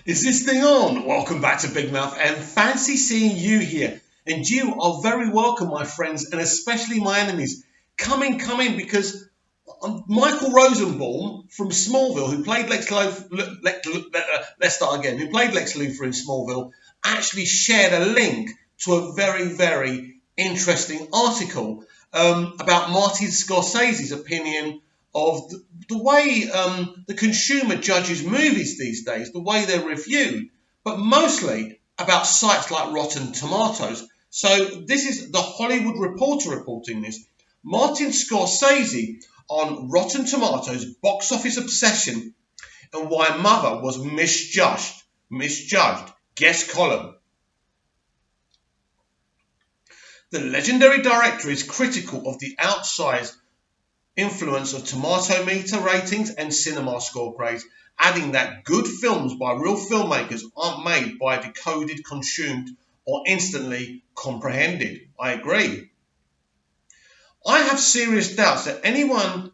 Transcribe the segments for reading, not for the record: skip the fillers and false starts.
Is this thing on? Welcome back to Big Mouth and fancy seeing you here. And you are very welcome, my friends, and especially my enemies. Come in, because Michael Rosenbaum from Smallville, who played let's start again, who played Lex Luthor in Smallville, actually shared a link to a very, very interesting article about Martin Scorsese's opinion of the way the consumer judges movies these days, the way they're reviewed, but mostly about sites like Rotten Tomatoes. So this is the Hollywood Reporter reporting this. Martin Scorsese on Rotten Tomatoes box office obsession and why Mother was misjudged. Guest column. The legendary director is critical of the outsized influence of tomato meter ratings and cinema score grades, adding that good films by real filmmakers aren't made by decoded, consumed, or instantly comprehended. I agree. I have serious doubts that anyone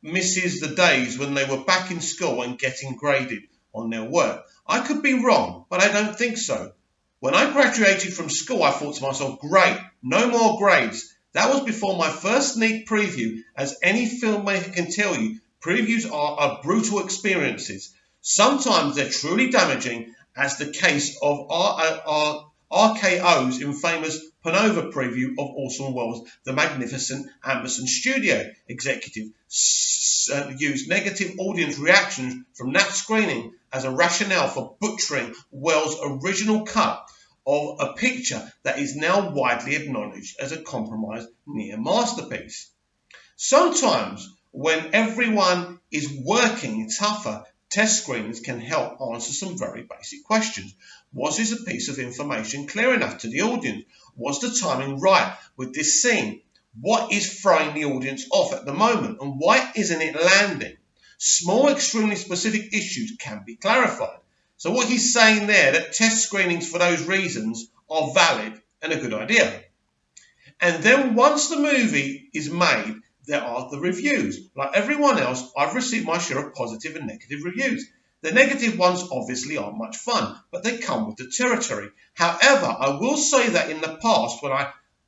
misses the days when they were back in school and getting graded on their work. I could be wrong, but I don't think so. When I graduated from school, I thought to myself, great, no more grades. That was before my first sneak preview. As any filmmaker can tell you, previews are brutal experiences. Sometimes they're truly damaging, as the case of RKO's infamous Panova preview of Orson Welles' The Magnificent Amberson Studio executive used negative audience reactions from that screening as a rationale for butchering Welles' original cut of a picture that is now widely acknowledged as a compromised near masterpiece. Sometimes, when everyone is working tougher, test screenings can help answer some very basic questions. Was this a piece of information clear enough to the audience? Was the timing right with this scene? What is throwing the audience off at the moment, and why isn't it landing? Small, extremely specific issues can be clarified. So what he's saying there, that test screenings for those reasons are valid and a good idea. And then once the movie is made, there are the reviews. Like everyone else, I've received my share of positive and negative reviews. The negative ones obviously aren't much fun, but they come with the territory. However, I will say that in the past,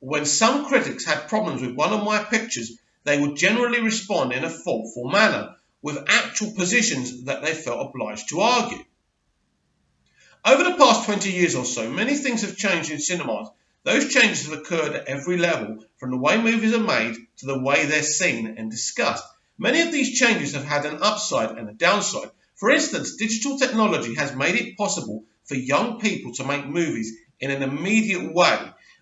when some critics had problems with one of my pictures, they would generally respond in a thoughtful manner, with actual positions that they felt obliged to argue. Over the past 20 years or so, many things have changed in cinemas. Those changes have occurred at every level, from the way movies are made to the way they're seen and discussed. Many of these changes have had an upside and a downside. For instance, digital technology has made it possible for young people to make movies in an immediate way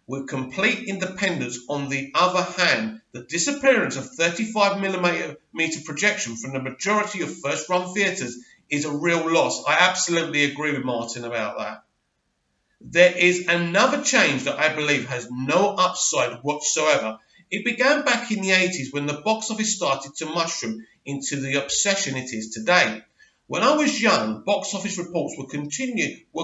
with complete independence. On the other hand, the disappearance of 35mm projection from the majority of first-run theatres is a real loss. I absolutely agree with Martin about that. There is another change that I believe has no upside whatsoever. It began back in the 80s when the box office started to mushroom into the obsession it is today. When I was young, box office reports were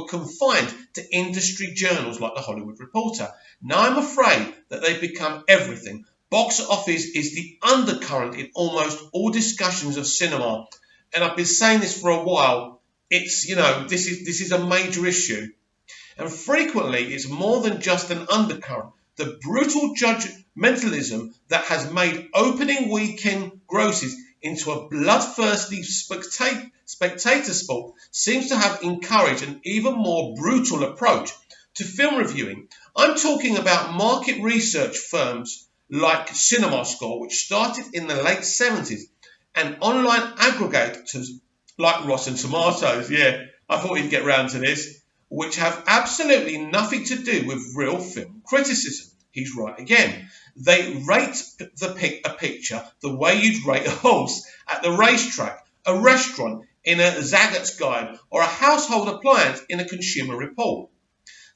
confined to industry journals like the Hollywood Reporter. Now I'm afraid that they've become everything. Box office is the undercurrent in almost all discussions of cinema. And I've been saying this for a while. This is a major issue. And frequently it's more than just an undercurrent. The brutal judgmentalism that has made opening weekend grosses into a bloodthirsty spectator sport seems to have encouraged an even more brutal approach to film reviewing. I'm talking about market research firms like CinemaScore, which started in the late 70s, and online aggregators like Rotten Tomatoes. Yeah, I thought you'd get round to this, which have absolutely nothing to do with real film criticism. He's right again. They rate a picture the way you'd rate a horse at the racetrack, a restaurant in a Zaggert's Guide, or a household appliance in a Consumer Report.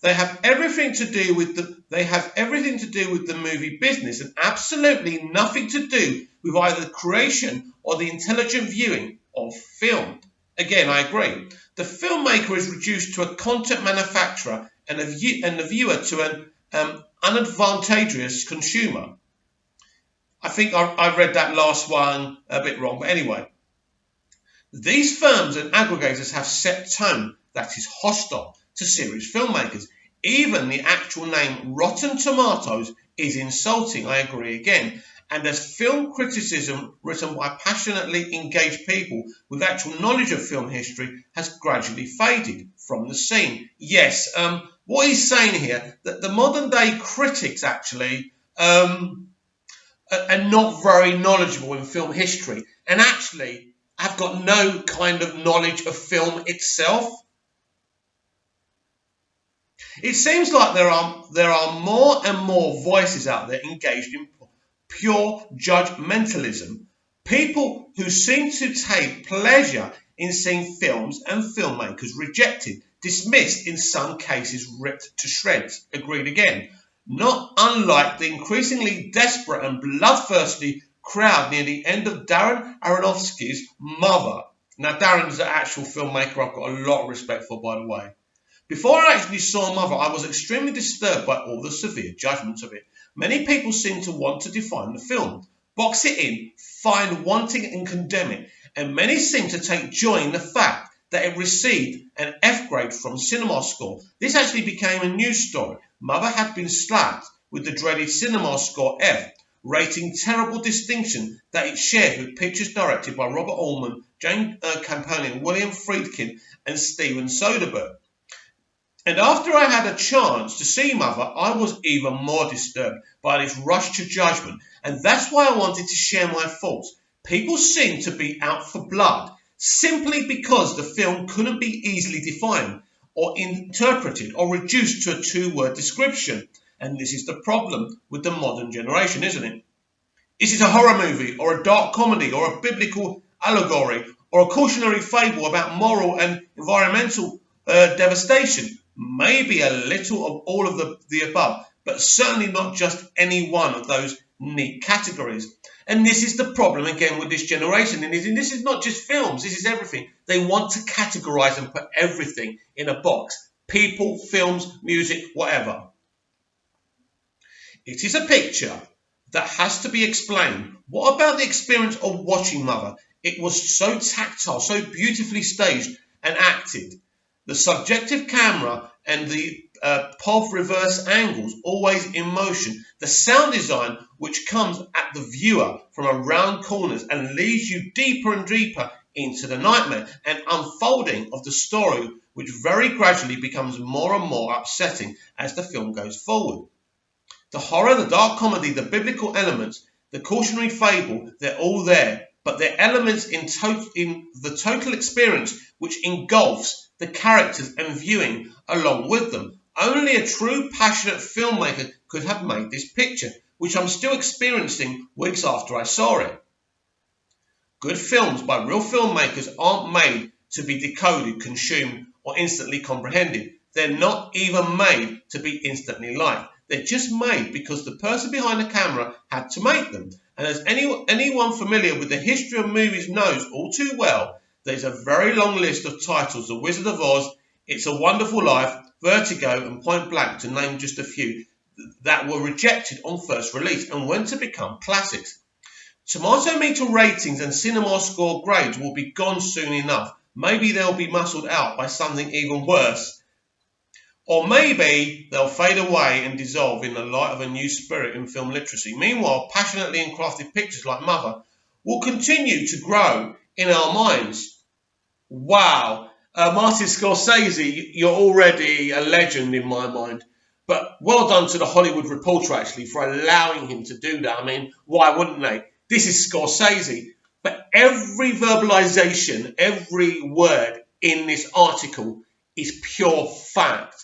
They have everything to do with the movie business and absolutely nothing to do with either the creation or the intelligent viewing of film. Again, I agree. The filmmaker is reduced to a content manufacturer and the viewer to an unadvantageous consumer. I think I read that last one a bit wrong, but anyway. These firms and aggregators have set tone that is hostile to serious filmmakers. Even the actual name Rotten Tomatoes is insulting, I agree again. And as film criticism written by passionately engaged people with actual knowledge of film history has gradually faded from the scene. Yes, what he's saying here, that the modern day critics actually are not very knowledgeable in film history and actually have got no kind of knowledge of film itself. It seems like there are more and more voices out there engaged in pure judgmentalism. People who seem to take pleasure in seeing films and filmmakers rejected, dismissed, in some cases ripped to shreds. Agreed again. Not unlike the increasingly desperate and bloodthirsty crowd near the end of Darren Aronofsky's Mother. Now, Darren's an actual filmmaker I've got a lot of respect for, by the way. Before I actually saw Mother, I was extremely disturbed by all the severe judgments of it. Many people seem to want to define the film, box it in, find wanting and condemn it, and many seem to take joy in the fact that it received an F grade from Cinema Score. This actually became a news story. Mother had been slapped with the dreaded Cinema Score F, rating terrible distinction that it shared with pictures directed by Robert Altman, Jane Campion, William Friedkin, and Steven Soderbergh. And after I had a chance to see Mother, I was even more disturbed by this rush to judgment, and that's why I wanted to share my thoughts. People seem to be out for blood simply because the film couldn't be easily defined or interpreted or reduced to a two-word description. And this is the problem with the modern generation, isn't it? Is it a horror movie or a dark comedy or a biblical allegory or a cautionary fable about moral and environmental devastation? Maybe a little of all of the above, but certainly not just any one of those neat categories. And this is the problem again with this generation. And this is not just films, this is everything. They want to categorize and put everything in a box. People, films, music, whatever. It is a picture that has to be explained. What about the experience of watching Mother? It was so tactile, so beautifully staged and acted. The subjective camera and the POV reverse angles always in motion. The sound design which comes at the viewer from around corners and leads you deeper and deeper into the nightmare and unfolding of the story, which very gradually becomes more and more upsetting as the film goes forward. The horror, the dark comedy, the biblical elements, the cautionary fable, they're all there, but they're elements in the total experience which engulfs the characters and viewing along with them. Only a true passionate filmmaker could have made this picture, which I'm still experiencing weeks after I saw it. Good films by real filmmakers aren't made to be decoded, consumed, or instantly comprehended. They're not even made to be instantly liked. They're just made because the person behind the camera had to make them. And as anyone familiar with the history of movies knows all too well, there's a very long list of titles: The Wizard of Oz, It's a Wonderful Life, Vertigo, and Point Blank, to name just a few, that were rejected on first release and went to become classics. Tomato meter ratings and cinema score grades will be gone soon enough. Maybe they'll be muscled out by something even worse. Or maybe they'll fade away and dissolve in the light of a new spirit in film literacy. Meanwhile, passionately crafted pictures like Mother will continue to grow in our minds. Wow. Martin Scorsese, you're already a legend in my mind. But well done to the Hollywood Reporter, actually, for allowing him to do that. I mean, why wouldn't they? This is Scorsese. But every verbalization, every word in this article is pure fact.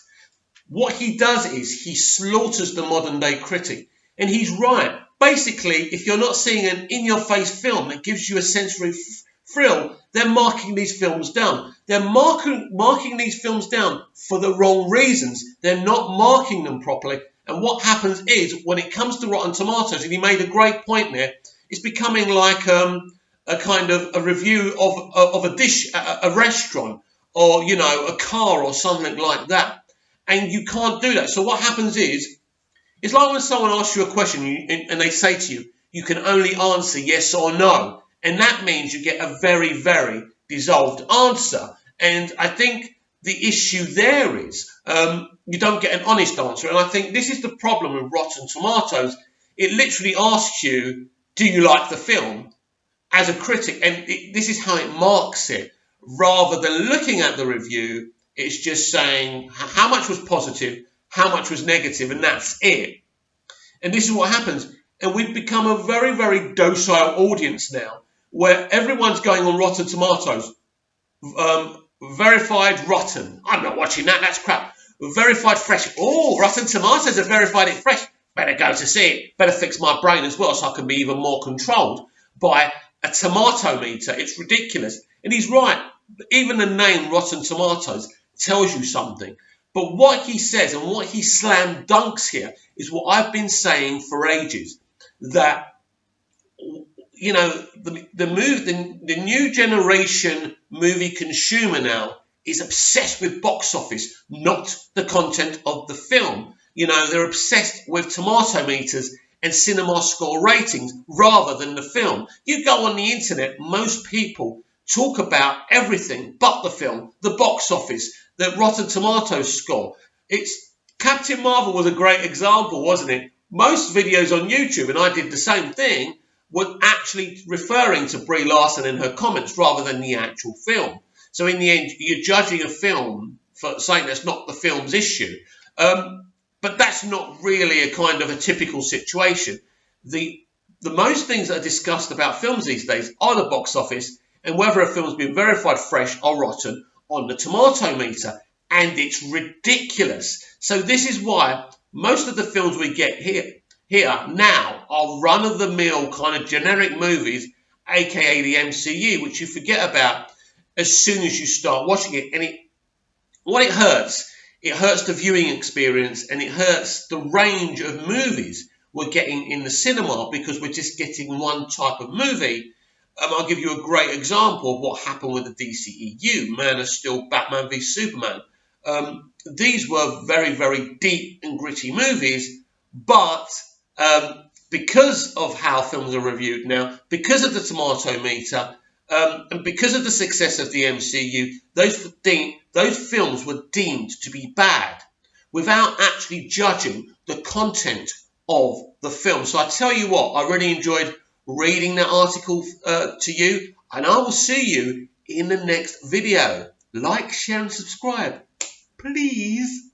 What he does is he slaughters the modern day critic. And he's right. Basically, if you're not seeing an in-your-face film that gives you a sensory thrill, they're marking these films down. They're marking these films down for the wrong reasons. They're not marking them properly. And what happens is, when it comes to Rotten Tomatoes, and he made a great point there, it's becoming like a kind of a review of a dish, a restaurant, or, you know, a car or something like that. And you can't do that. So what happens is, it's like when someone asks you a question and they say to you, you can only answer yes or no. And that means you get a very, very dissolved answer. And I think the issue there is you don't get an honest answer. And I think this is the problem with Rotten Tomatoes. It literally asks you, do you like the film, as a critic? And this is how it marks it. Rather than looking at the review, it's just saying how much was positive, how much was negative, and that's it. And this is what happens. And we've become a very, very docile audience now, where everyone's going on Rotten Tomatoes. Verified rotten. I'm not watching that. That's crap. Verified fresh. Oh, Rotten Tomatoes have verified it fresh. Better go to see it. Better fix my brain as well so I can be even more controlled by a tomato meter. It's ridiculous. And he's right. Even the name Rotten Tomatoes tells you something. But what he says and what he slam dunks here is what I've been saying for ages. That, you know, the new generation movie consumer now is obsessed with box office, not the content of the film. You know, they're obsessed with tomato meters and cinema score ratings rather than the film. You go on the internet, most people talk about everything but the film, the box office, the Rotten Tomatoes score. Captain Marvel was a great example, wasn't it? Most videos on YouTube, and I did the same thing, were actually referring to Brie Larson in her comments rather than the actual film. So in the end, you're judging a film for saying that's not the film's issue. But that's not really a kind of a typical situation. The most things that are discussed about films these days are the box office and whether a film's been verified fresh or rotten on the tomato meter. And it's ridiculous. So this is why most of the films we get here now are run-of-the-mill kind of generic movies, aka the MCU, which you forget about as soon as you start watching it. And it hurts the viewing experience, and it hurts the range of movies we're getting in the cinema because we're just getting one type of movie. I'll give you a great example of what happened with the DCEU, Man of Steel, Batman v Superman. These were very, very deep and gritty movies, but because of how films are reviewed now, because of the tomato meter, and because of the success of the MCU, those films were deemed to be bad without actually judging the content of the film. So I tell you what, I really enjoyed reading that article to you, and I will see you in the next video. Like, share and subscribe, please.